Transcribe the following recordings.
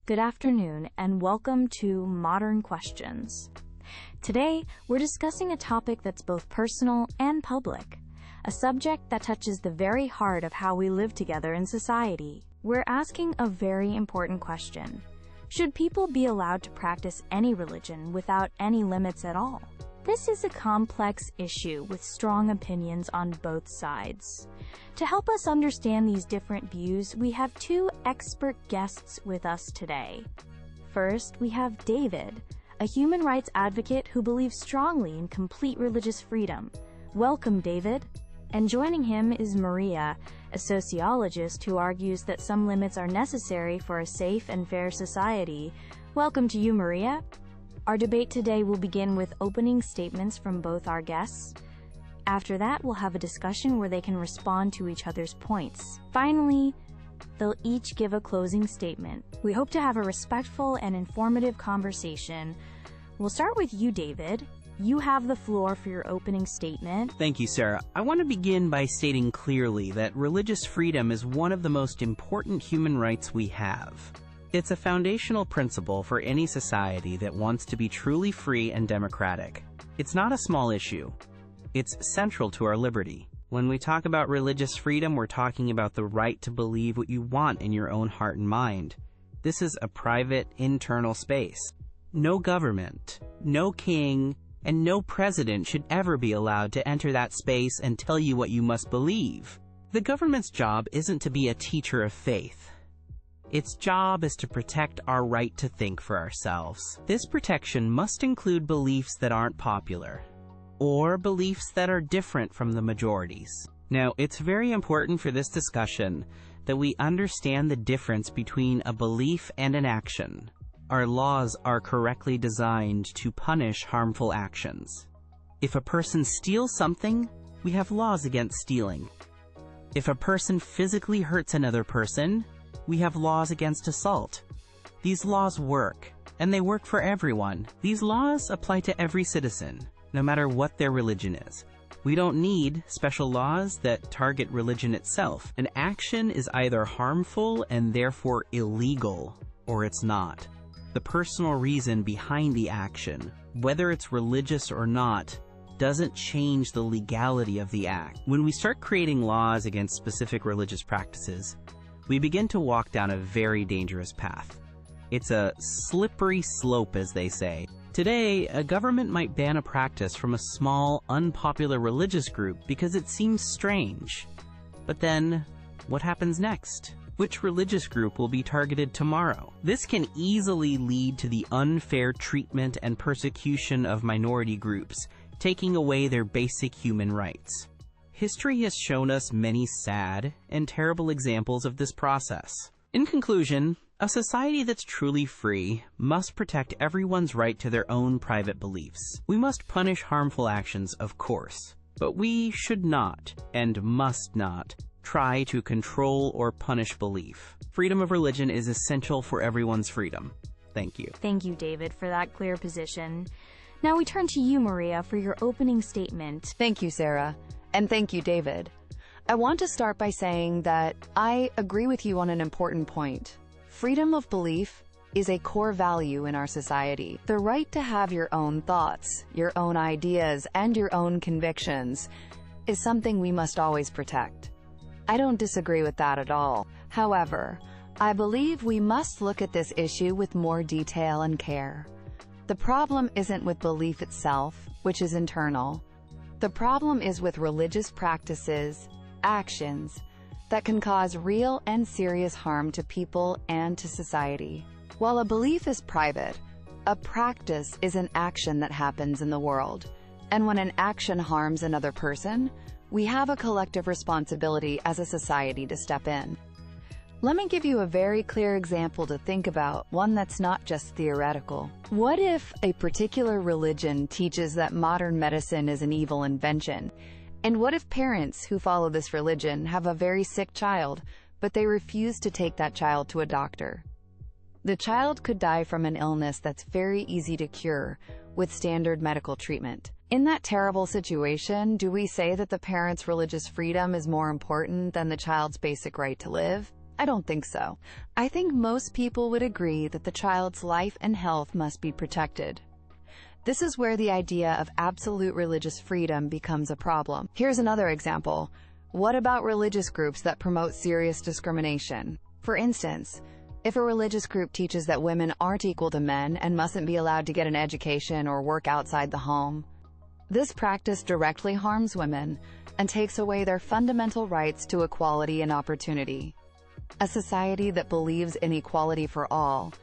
Good afternoon, and welcome to Modern Questions. Today, we're discussing a topic that's both personal and public, a subject that touches the very heart of how we live together in society. We're asking a very important question. Should people be allowed to practice any religion without any limits at all? This is a complex issue with strong opinions on both sides. To help us understand these different views, we have two expert guests with us today. First, we have David, a human rights advocate who believes strongly in complete religious freedom. Welcome, David. And joining him is Maria, a sociologist who argues that some limits are necessary for a safe and fair society. Welcome to you, Maria. Our debate today will begin with opening statements from both our guests. After that, we'll have a discussion where they can respond to each other's points. Finally, they'll each give a closing statement. We hope to have a respectful and informative conversation. We'll start with you, David. You have the floor for your opening statement. Thank you, Sarah. I want to begin by stating clearly that religious freedom is one of the most important human rights we have. It's a foundational principle for any society that wants to be truly free and democratic. It's not a small issue. It's central to our liberty. When we talk about religious freedom, we're talking about the right to believe what you want in your own heart and mind. This is a private, internal space. No government, no king, and no president should ever be allowed to enter that space and tell you what you must believe. The government's job isn't to be a teacher of faith. Its job is to protect our right to think for ourselves. This protection must include beliefs that aren't popular, or beliefs that are different from the majorities. Now, it's very important for this discussion that we understand the difference between a belief and an action. Our laws are correctly designed to punish harmful actions. If a person steals something, we have laws against stealing. If a person physically hurts another person, we have laws against assault. These laws work, and they work for everyone. These laws apply to every citizen, no matter what their religion is. We don't need special laws that target religion itself. An action is either harmful and therefore illegal, or it's not. The personal reason behind the action, whether it's religious or not, doesn't change the legality of the act. When we start creating laws against specific religious practices, we begin to walk down a very dangerous path. It's a slippery slope, as they say. Today, a government might ban a practice from a small, unpopular religious group because it seems strange. But then, what happens next? Which religious group will be targeted tomorrow? This can easily lead to the unfair treatment and persecution of minority groups, taking away their basic human rights. History has shown us many sad and terrible examples of this process. In conclusion, a society that's truly free must protect everyone's right to their own private beliefs. We must punish harmful actions, of course, but we should not and must not try to control or punish belief. Freedom of religion is essential for everyone's freedom. Thank you. Thank you, David, for that clear position. Now we turn to you, Maria, for your opening statement. Thank you, Sarah. And thank you, David. I want to start by saying that I agree with you on an important point. Freedom of belief is a core value in our society. The right to have your own thoughts, your own ideas, and your own convictions is something we must always protect. I don't disagree with that at all. However, I believe we must look at this issue with more detail and care. The problem isn't with belief itself, which is internal. The problem is with religious practices, actions, that can cause real and serious harm to people and to society. While a belief is private, a practice is an action that happens in the world. And when an action harms another person, we have a collective responsibility as a society to step in. Let me give you a very clear example to think about, one that's not just theoretical. What if a particular religion teaches that modern medicine is an evil invention? And what if parents who follow this religion have a very sick child, but they refuse to take that child to a doctor? The child could die from an illness that's very easy to cure with standard medical treatment. In that terrible situation, do we say that the parent's religious freedom is more important than the child's basic right to live? I don't think so. I think most people would agree that the child's life and health must be protected. This is where the idea of absolute religious freedom becomes a problem. Here's another example. What about religious groups that promote serious discrimination? For instance, if a religious group teaches that women aren't equal to men and mustn't be allowed to get an education or work outside the home, this practice directly harms women and takes away their fundamental rights to equality and opportunity. A society that believes in equality for all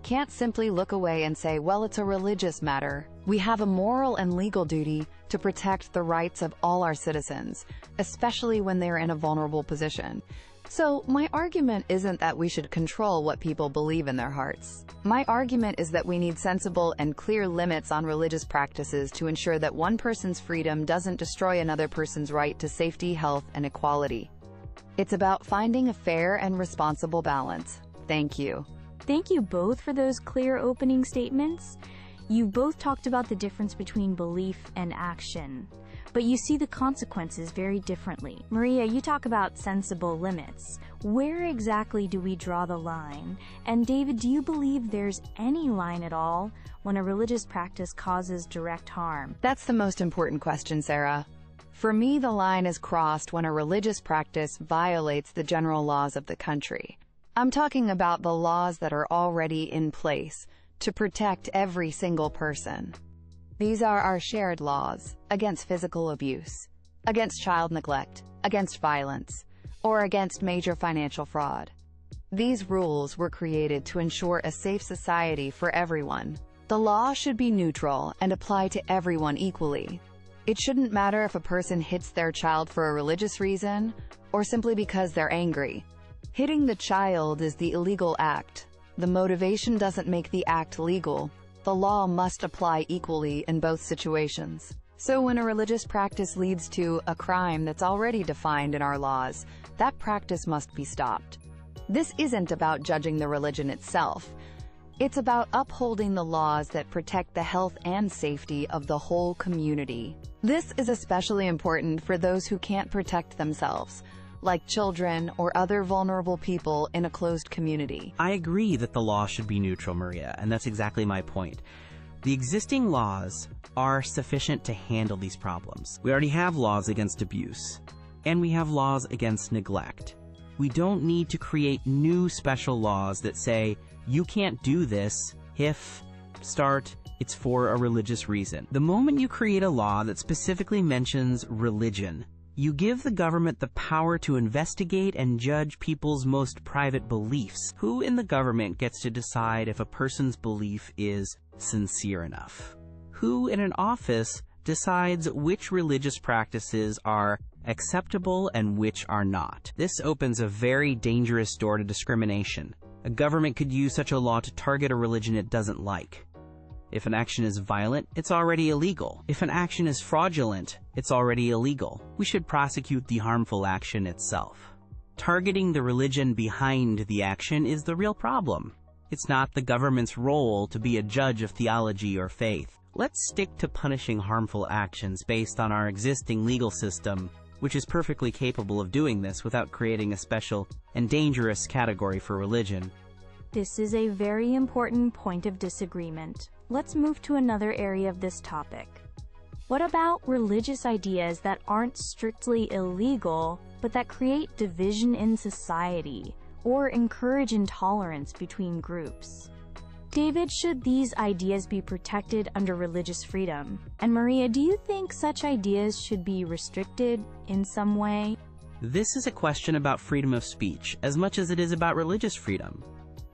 can't simply look away and say, well, it's a religious matter. We have a moral and legal duty to protect the rights of all our citizens, especially when they're in a vulnerable position. So, my argument isn't that we should control what people believe in their hearts. My argument is that we need sensible and clear limits on religious practices to ensure that one person's freedom doesn't destroy another person's right to safety, health, and equality. It's about finding a fair and responsible balance. Thank you. Thank you both for those clear opening statements. You both talked about the difference between belief and action, but you see the consequences very differently. Maria, you talk about sensible limits. Where exactly do we draw the line? And David, do you believe there's any line at all when a religious practice causes direct harm? That's the most important question, Sarah. For me, the line is crossed when a religious practice violates the general laws of the country. I'm talking about the laws that are already in place to protect every single person. These are our shared laws against physical abuse, against child neglect, against violence, or against major financial fraud. These rules were created to ensure a safe society for everyone. The law should be neutral and apply to everyone equally. It shouldn't matter if a person hits their child for a religious reason or simply because they're angry. Hitting the child is the illegal act. The motivation doesn't make the act legal. The law must apply equally in both situations. So when a religious practice leads to a crime that's already defined in our laws, that practice must be stopped. This isn't about judging the religion itself. It's about upholding the laws that protect the health and safety of the whole community. This is especially important for those who can't protect themselves, like children or other vulnerable people in a closed community. I agree that the law should be neutral, Maria, and that's exactly my point. The existing laws are sufficient to handle these problems. We already have laws against abuse, and we have laws against neglect. We don't need to create new special laws that say, you can't do this if, it's for a religious reason. The moment you create a law that specifically mentions religion, you give the government the power to investigate and judge people's most private beliefs. Who in the government gets to decide if a person's belief is sincere enough? Who in an office decides which religious practices are acceptable and which are not? This opens a very dangerous door to discrimination. A government could use such a law to target a religion it doesn't like. If an action is violent, it's already illegal. If an action is fraudulent, it's already illegal. We should prosecute the harmful action itself. Targeting the religion behind the action is the real problem. It's not the government's role to be a judge of theology or faith. Let's stick to punishing harmful actions based on our existing legal system, which is perfectly capable of doing this without creating a special and dangerous category for religion. This is a very important point of disagreement. Let's move to another area of this topic. What about religious ideas that aren't strictly illegal, but that create division in society or encourage intolerance between groups? David, should these ideas be protected under religious freedom? And Maria, do you think such ideas should be restricted in some way? This is a question about freedom of speech as much as it is about religious freedom.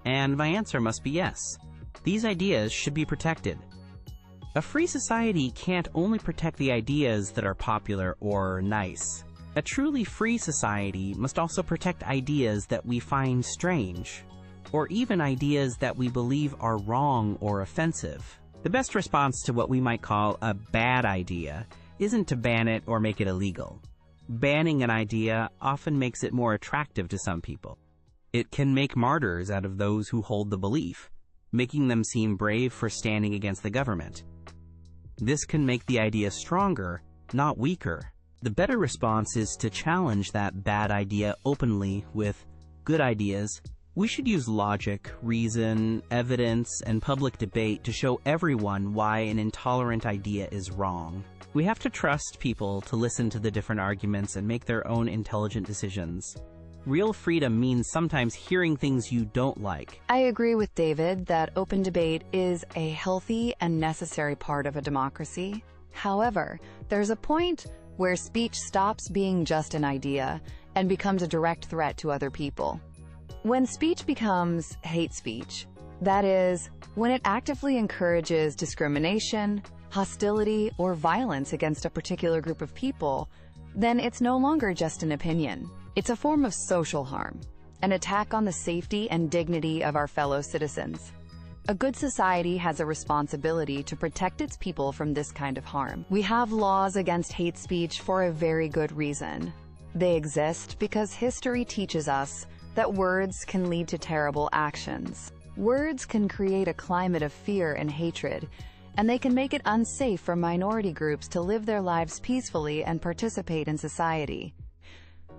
And my answer must be yes. These ideas should be protected. A free society can't only protect the ideas that are popular or nice. A truly free society must also protect ideas that we find strange, or even ideas that we believe are wrong or offensive. The best response to what we might call a bad idea isn't to ban it or make it illegal. Banning an idea often makes it more attractive to some people. It can make martyrs out of those who hold the belief, making them seem brave for standing against the government. This can make the idea stronger, not weaker. The better response is to challenge that bad idea openly with good ideas, we should use logic, reason, evidence, and public debate to show everyone why an intolerant idea is wrong. We have to trust people to listen to the different arguments and make their own intelligent decisions. Real freedom means sometimes hearing things you don't like. I agree with David that open debate is a healthy and necessary part of a democracy. However, there's a point where speech stops being just an idea and becomes a direct threat to other people. When speech becomes hate speech, that is, when it actively encourages discrimination, hostility, or violence against a particular group of people, then it's no longer just an opinion. It's a form of social harm, an attack on the safety and dignity of our fellow citizens. A good society has a responsibility to protect its people from this kind of harm. We have laws against hate speech for a very good reason. They exist because history teaches us that words can lead to terrible actions. Words can create a climate of fear and hatred, and they can make it unsafe for minority groups to live their lives peacefully and participate in society.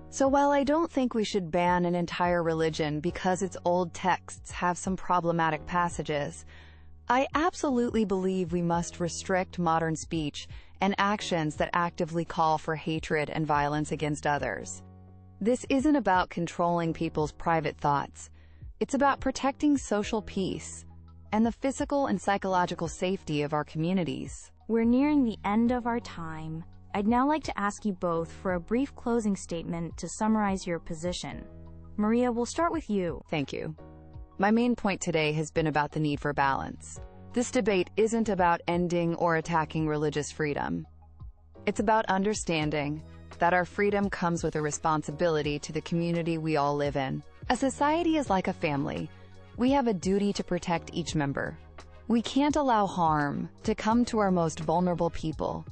So while I don't think we should ban an entire religion because its old texts have some problematic passages, I absolutely believe we must restrict modern speech and actions that actively call for hatred and violence against others. This isn't about controlling people's private thoughts. It's about protecting social peace and the physical and psychological safety of our communities. We're nearing the end of our time. I'd now like to ask you both for a brief closing statement to summarize your position. Maria, we'll start with you. Thank you. My main point today has been about the need for balance. This debate isn't about ending or attacking religious freedom. It's about understanding that our freedom comes with a responsibility to the community we all live in. A society is like a family. We have a duty to protect each member. We can't allow harm to come to our most vulnerable people,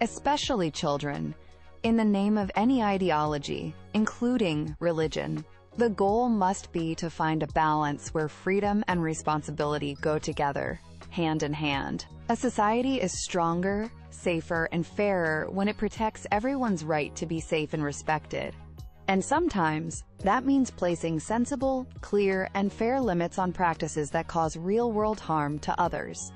especially children, in the name of any ideology, including religion. The goal must be to find a balance where freedom and responsibility go together, hand in hand. A society is stronger, safer, and fairer when it protects everyone's right to be safe and respected. And sometimes, that means placing sensible, clear, and fair limits on practices that cause real-world harm to others.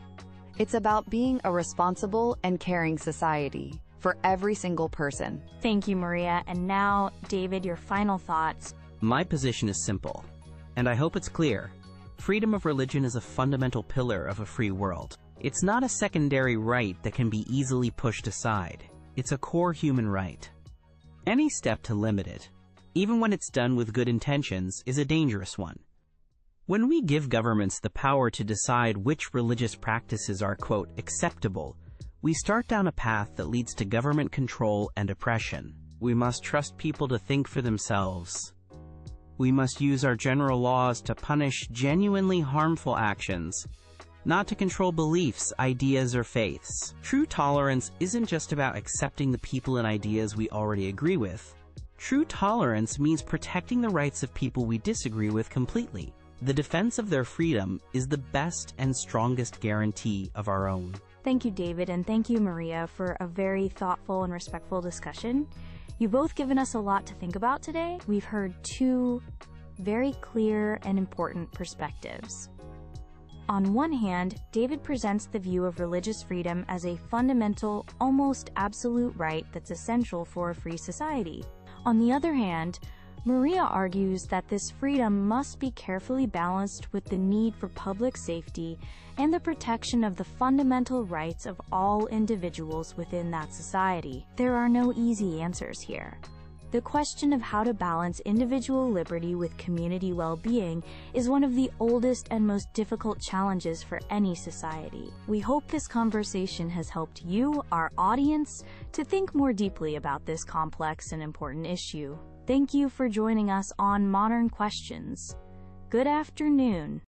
It's about being a responsible and caring society for every single person. Thank you, Maria. And now, David, your final thoughts. My position is simple, and I hope it's clear. Freedom of religion is a fundamental pillar of a free world. It's not a secondary right that can be easily pushed aside. It's a core human right. Any step to limit it, even when it's done with good intentions, is a dangerous one. When we give governments the power to decide which religious practices are, quote, acceptable, we start down a path that leads to government control and oppression. We must trust people to think for themselves. We must use our general laws to punish genuinely harmful actions, not to control beliefs, ideas, or faiths. True tolerance isn't just about accepting the people and ideas we already agree with. True tolerance means protecting the rights of people we disagree with completely. The defense of their freedom is the best and strongest guarantee of our own. Thank you, David, and thank you, Maria, for a very thoughtful and respectful discussion. You've both given us a lot to think about today. We've heard two very clear and important perspectives. On one hand, David presents the view of religious freedom as a fundamental, almost absolute right that's essential for a free society. On the other hand, Maria argues that this freedom must be carefully balanced with the need for public safety and the protection of the fundamental rights of all individuals within that society. There are no easy answers here. The question of how to balance individual liberty with community well-being is one of the oldest and most difficult challenges for any society. We hope this conversation has helped you, our audience, to think more deeply about this complex and important issue. Thank you for joining us on Modern Questions. Good afternoon.